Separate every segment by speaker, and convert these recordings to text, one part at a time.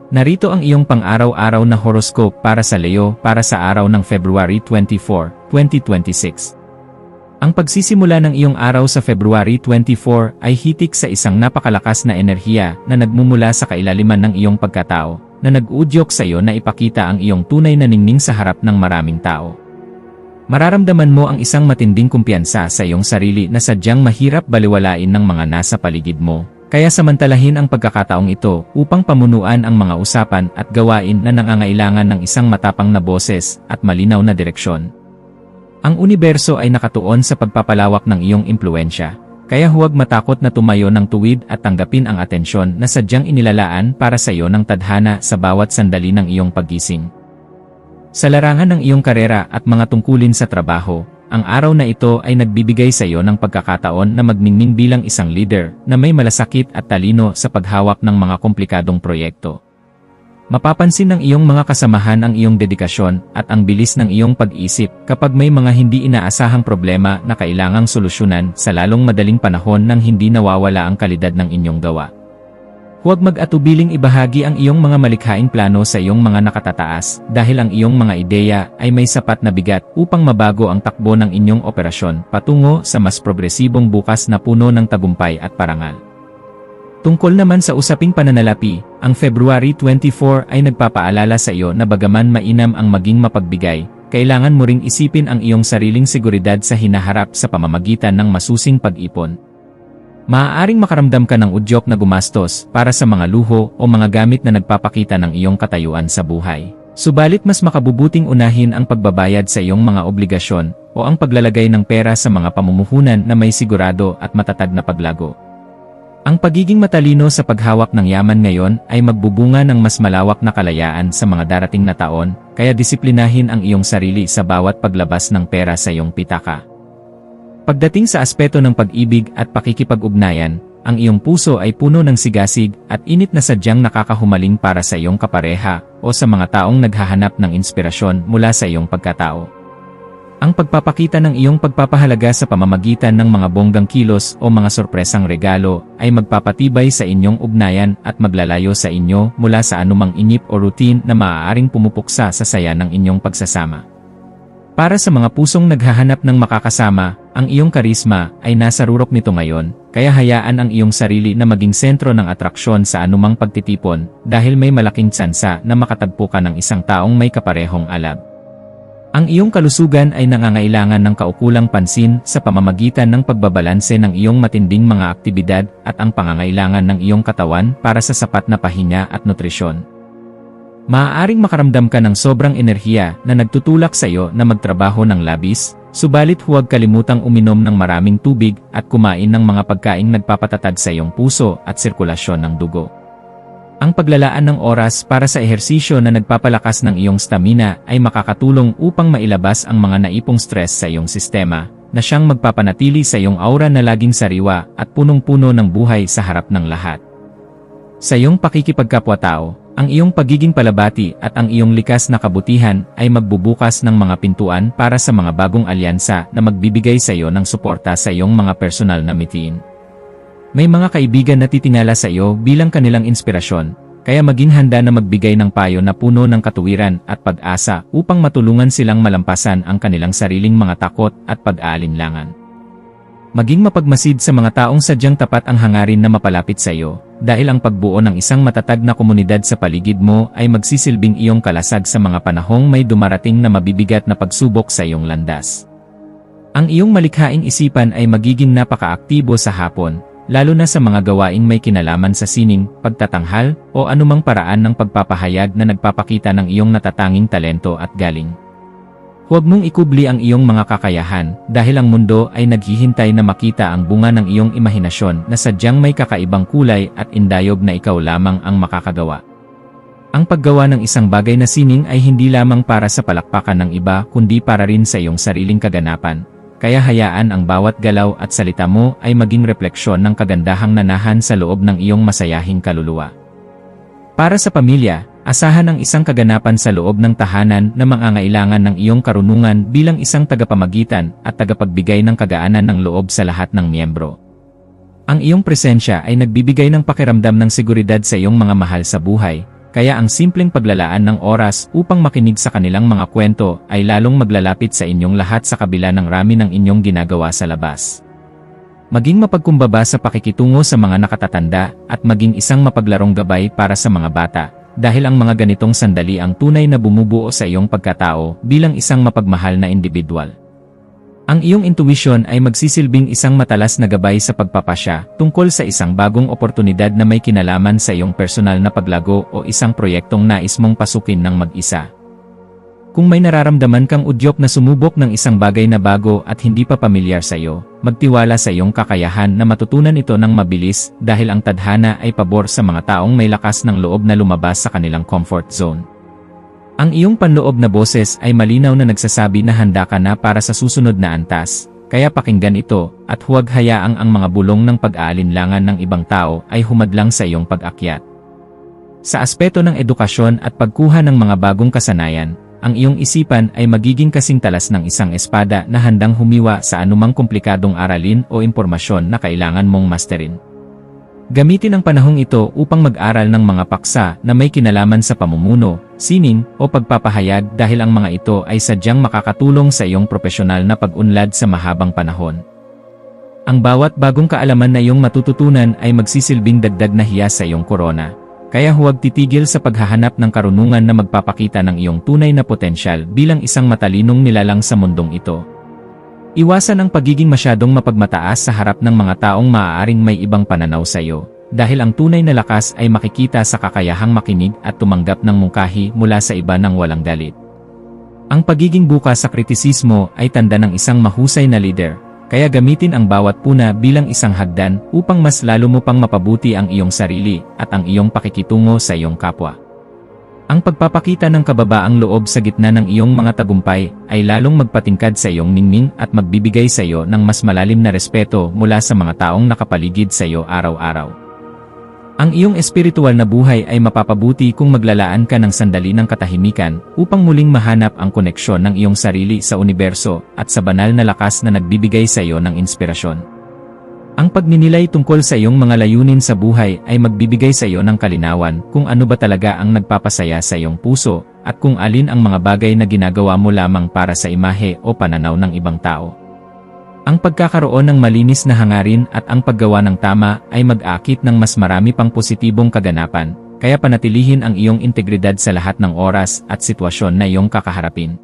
Speaker 1: Narito ang iyong pang-araw-araw na horoscope para sa Leo para sa araw ng February 24, 2026. Ang pagsisimula ng iyong araw sa February 24 ay hitik sa isang napakalakas na enerhiya na nagmumula sa kailaliman ng iyong pagkatao, na nag-uudyok sa iyo na ipakita ang iyong tunay na ningning sa harap ng maraming tao. Mararamdaman mo ang isang matinding kumpiyansa sa iyong sarili na sadyang mahirap baliwalain ng mga nasa paligid mo. Kaya samantalahin ang pagkakataong ito upang pamunuan ang mga usapan at gawain na nangangailangan ng isang matapang na boses at malinaw na direksyon. Ang universo ay nakatuon sa pagpapalawak ng iyong impluwensya, kaya huwag matakot na tumayo ng tuwid at tanggapin ang atensyon na sadyang inilalaan para sa iyo ng tadhana sa bawat sandali ng iyong paggising. Sa larangan ng iyong karera at mga tungkulin sa trabaho, ang araw na ito ay nagbibigay sa iyo ng pagkakataon na magningning bilang isang leader na may malasakit at talino sa paghawak ng mga komplikadong proyekto. Mapapansin ng iyong mga kasamahan ang iyong dedikasyon at ang bilis ng iyong pag-isip kapag may mga hindi inaasahang problema na kailangang solusyonan sa lalong madaling panahon nang hindi nawawala ang kalidad ng inyong gawa. Huwag mag-atubiling ibahagi ang iyong mga malikhaing plano sa iyong mga nakatataas dahil ang iyong mga ideya ay may sapat na bigat upang mabago ang takbo ng inyong operasyon patungo sa mas progresibong bukas na puno ng tagumpay at parangal. Tungkol naman sa usaping pananalapi, ang February 24 ay nagpapaalala sa iyo na bagaman mainam ang maging mapagbigay, kailangan mo ring isipin ang iyong sariling seguridad sa hinaharap sa pamamagitan ng masusing pag-ipon. Maaaring makaramdam ka ng udyok na gumastos para sa mga luho o mga gamit na nagpapakita ng iyong katayuan sa buhay. Subalit mas makabubuting unahin ang pagbabayad sa iyong mga obligasyon o ang paglalagay ng pera sa mga pamumuhunan na may sigurado at matatag na paglago. Ang pagiging matalino sa paghawak ng yaman ngayon ay magbubunga ng mas malawak na kalayaan sa mga darating na taon, kaya disiplinahin ang iyong sarili sa bawat paglabas ng pera sa iyong pitaka. Pagdating sa aspeto ng pag-ibig at pakikipag-ugnayan, ang iyong puso ay puno ng sigasig at init na sadyang nakakahumaling para sa iyong kapareha o sa mga taong naghahanap ng inspirasyon mula sa iyong pagkatao. Ang pagpapakita ng iyong pagpapahalaga sa pamamagitan ng mga bonggang kilos o mga sorpresang regalo ay magpapatibay sa inyong ugnayan at maglalayo sa inyo mula sa anumang inip o routine na maaaring pumupuksa sa saya ng inyong pagsasama. Para sa mga pusong naghahanap ng makakasama, ang iyong karisma ay nasa rurok nito ngayon, kaya hayaan ang iyong sarili na maging sentro ng atraksyon sa anumang pagtitipon dahil may malaking tsansa na makatagpo ka ng isang taong may kaparehong alab. Ang iyong kalusugan ay nangangailangan ng kaukulang pansin sa pamamagitan ng pagbabalanse ng iyong matinding mga aktibidad at ang pangangailangan ng iyong katawan para sa sapat na pahinga at nutrisyon. Maaaring makaramdam ka ng sobrang enerhiya na nagtutulak sa iyo na magtrabaho ng labis, subalit huwag kalimutang uminom ng maraming tubig at kumain ng mga pagkaing nagpapatatag sa iyong puso at sirkulasyon ng dugo. Ang paglalaan ng oras para sa ehersisyo na nagpapalakas ng iyong stamina ay makakatulong upang mailabas ang mga naipong stress sa iyong sistema, na siyang magpapanatili sa iyong aura na laging sariwa at punong-puno ng buhay sa harap ng lahat. Sa iyong pakikipagkapwa-tao, ang iyong pagiging palabati at ang iyong likas na kabutihan ay magbubukas ng mga pintuan para sa mga bagong alyansa na magbibigay sa iyo ng suporta sa iyong mga personal na mitiin. May mga kaibigan na titingala sa iyo bilang kanilang inspirasyon, kaya maging handa na magbigay ng payo na puno ng katuwiran at pag-asa upang matulungan silang malampasan ang kanilang sariling mga takot at pag-aalinlangan. Maging mapagmasid sa mga taong sadyang tapat ang hangarin na mapalapit sa iyo, dahil ang pagbuo ng isang matatag na komunidad sa paligid mo ay magsisilbing iyong kalasag sa mga panahong may dumarating na mabibigat na pagsubok sa iyong landas. Ang iyong malikhaing isipan ay magiging napakaaktibo sa hapon, lalo na sa mga gawaing may kinalaman sa sining, pagtatanghal, o anumang paraan ng pagpapahayag na nagpapakita ng iyong natatanging talento at galing. Huwag mong ikubli ang iyong mga kakayahan dahil ang mundo ay naghihintay na makita ang bunga ng iyong imahinasyon na sadyang may kakaibang kulay at indayog na ikaw lamang ang makakagawa. Ang paggawa ng isang bagay na sining ay hindi lamang para sa palakpakan ng iba kundi para rin sa iyong sariling kaganapan, kaya hayaan ang bawat galaw at salita mo ay maging refleksyon ng kagandahang nanahan sa loob ng iyong masayahing kaluluwa. Para sa pamilya, asahan ang isang kaganapan sa loob ng tahanan na mangangailangan ng iyong karunungan bilang isang tagapamagitan at tagapagbigay ng kagaanan ng loob sa lahat ng miyembro. Ang iyong presensya ay nagbibigay ng pakiramdam ng seguridad sa iyong mga mahal sa buhay, kaya ang simpleng paglalaan ng oras upang makinig sa kanilang mga kwento ay lalong maglalapit sa inyong lahat sa kabila ng rami ng inyong ginagawa sa labas. Maging mapagkumbaba sa pakikitungo sa mga nakatatanda at maging isang mapaglarong gabay para sa mga bata, dahil ang mga ganitong sandali ang tunay na bumubuo sa iyong pagkatao bilang isang mapagmahal na individual. Ang iyong intuition ay magsisilbing isang matalas na gabay sa pagpapasya tungkol sa isang bagong oportunidad na may kinalaman sa iyong personal na paglago o isang proyektong nais mong pasukin ng mag-isa. Kung may nararamdaman kang udyok na sumubok ng isang bagay na bago at hindi pa pamilyar sa iyo, magtiwala sa iyong kakayahan na matutunan ito ng mabilis dahil ang tadhana ay pabor sa mga taong may lakas ng loob na lumabas sa kanilang comfort zone. Ang iyong panloob na boses ay malinaw na nagsasabi na handa ka na para sa susunod na antas, kaya pakinggan ito at huwag hayaang ang mga bulong ng pag-aalinlangan ng ibang tao ay humadlang sa iyong pag-akyat. Sa aspeto ng edukasyon at pagkuha ng mga bagong kasanayan, ang iyong isipan ay magiging kasing talas ng isang espada na handang humiwa sa anumang komplikadong aralin o impormasyon na kailangan mong masterin. Gamitin ang panahong ito upang mag-aral ng mga paksa na may kinalaman sa pamumuno, sining, o pagpapahayag dahil ang mga ito ay sadyang makakatulong sa iyong propesyonal na pag-unlad sa mahabang panahon. Ang bawat bagong kaalaman na iyong matututunan ay magsisilbing dagdag na hiyas sa iyong korona, kaya huwag titigil sa paghahanap ng karunungan na magpapakita ng iyong tunay na potensyal bilang isang matalinong nilalang sa mundong ito. Iwasan ang pagiging masyadong mapagmataas sa harap ng mga taong maaaring may ibang pananaw sa iyo, dahil ang tunay na lakas ay makikita sa kakayahang makinig at tumanggap ng mungkahi mula sa iba ng walang galit. Ang pagiging bukas sa kritisismo ay tanda ng isang mahusay na leader, kaya gamitin ang bawat puna bilang isang hagdan upang mas lalo mo pang mapabuti ang iyong sarili at ang iyong pakikitungo sa iyong kapwa. Ang pagpapakita ng kababaang loob sa gitna ng iyong mga tagumpay ay lalong magpatingkad sa iyong ningning at magbibigay sa iyo ng mas malalim na respeto mula sa mga taong nakapaligid sa iyo araw-araw. Ang iyong espiritual na buhay ay mapapabuti kung maglalaan ka ng sandali ng katahimikan upang muling mahanap ang koneksyon ng iyong sarili sa universo at sa banal na lakas na nagbibigay sa iyo ng inspirasyon. Ang pagninilay tungkol sa iyong mga layunin sa buhay ay magbibigay sa iyo ng kalinawan kung ano ba talaga ang nagpapasaya sa iyong puso at kung alin ang mga bagay na ginagawa mo lamang para sa imahe o pananaw ng ibang tao. Ang pagkakaroon ng malinis na hangarin at ang paggawa ng tama ay mag-aakit ng mas marami pang positibong kaganapan, kaya panatilihin ang iyong integridad sa lahat ng oras at sitwasyon na iyong kakaharapin.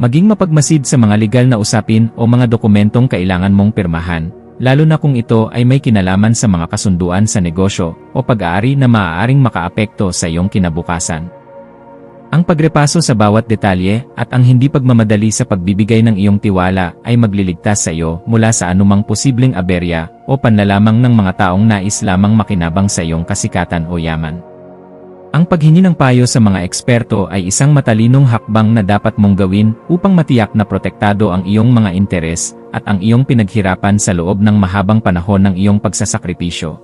Speaker 1: Maging mapagmasid sa mga legal na usapin o mga dokumentong kailangan mong pirmahan, lalo na kung ito ay may kinalaman sa mga kasunduan sa negosyo o pag-aari na maaaring makaapekto sa iyong kinabukasan. Ang pagrepaso sa bawat detalye at ang hindi pagmamadali sa pagbibigay ng iyong tiwala ay magliligtas sa iyo mula sa anumang posibleng aberya o panlalamang ng mga taong nais lamang makinabang sa iyong kasikatan o yaman. Ang paghingi ng payo sa mga eksperto ay isang matalinong hakbang na dapat mong gawin upang matiyak na protektado ang iyong mga interes at ang iyong pinaghirapan sa loob ng mahabang panahon ng iyong pagsasakripisyo.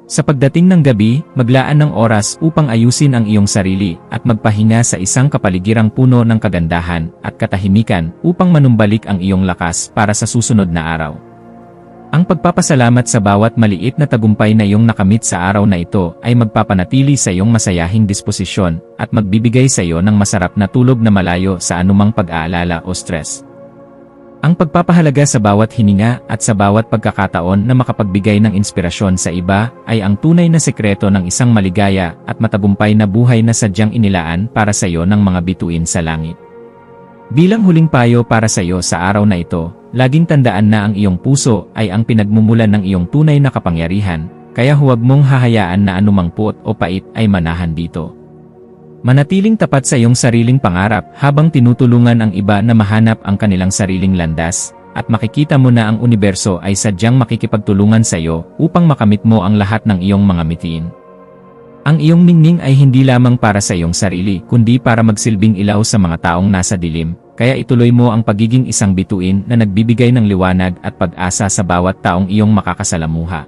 Speaker 1: Sa pagdating ng gabi, maglaan ng oras upang ayusin ang iyong sarili at magpahinga sa isang kapaligirang puno ng kagandahan at katahimikan upang manumbalik ang iyong lakas para sa susunod na araw. Ang pagpapasalamat sa bawat maliit na tagumpay na iyong nakamit sa araw na ito ay magpapanatili sa iyong masayahing disposisyon at magbibigay sa iyo ng masarap na tulog na malayo sa anumang pag-aalala o stress. Ang pagpapahalaga sa bawat hininga at sa bawat pagkakataon na makapagbigay ng inspirasyon sa iba ay ang tunay na sekreto ng isang maligaya at matagumpay na buhay na sadyang inilaan para sa iyo ng mga bituin sa langit. Bilang huling payo para sa iyo sa araw na ito, laging tandaan na ang iyong puso ay ang pinagmumulan ng iyong tunay na kapangyarihan, kaya huwag mong hahayaan na anumang puot o pait ay manahan dito. Manatiling tapat sa iyong sariling pangarap habang tinutulungan ang iba na mahanap ang kanilang sariling landas, at makikita mo na ang universo ay sadyang makikipagtulungan sa iyo upang makamit mo ang lahat ng iyong mga mitiin. Ang iyong ningning ay hindi lamang para sa iyong sarili kundi para magsilbing ilaw sa mga taong nasa dilim, kaya ituloy mo ang pagiging isang bituin na nagbibigay ng liwanag at pag-asa sa bawat taong iyong makakasalamuha.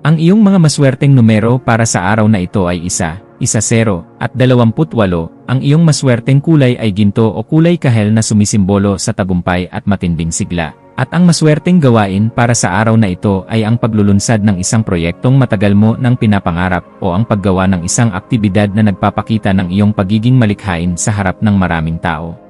Speaker 1: Ang iyong mga maswerteng numero para sa araw na ito ay 1, 0, at 28. Ang iyong maswerteng kulay ay ginto o kulay kahel na sumisimbolo sa tagumpay at matinding sigla. At ang maswerteng gawain para sa araw na ito ay ang paglulunsad ng isang proyektong matagal mo nang pinapangarap o ang paggawa ng isang aktibidad na nagpapakita ng iyong pagiging malikhain sa harap ng maraming tao.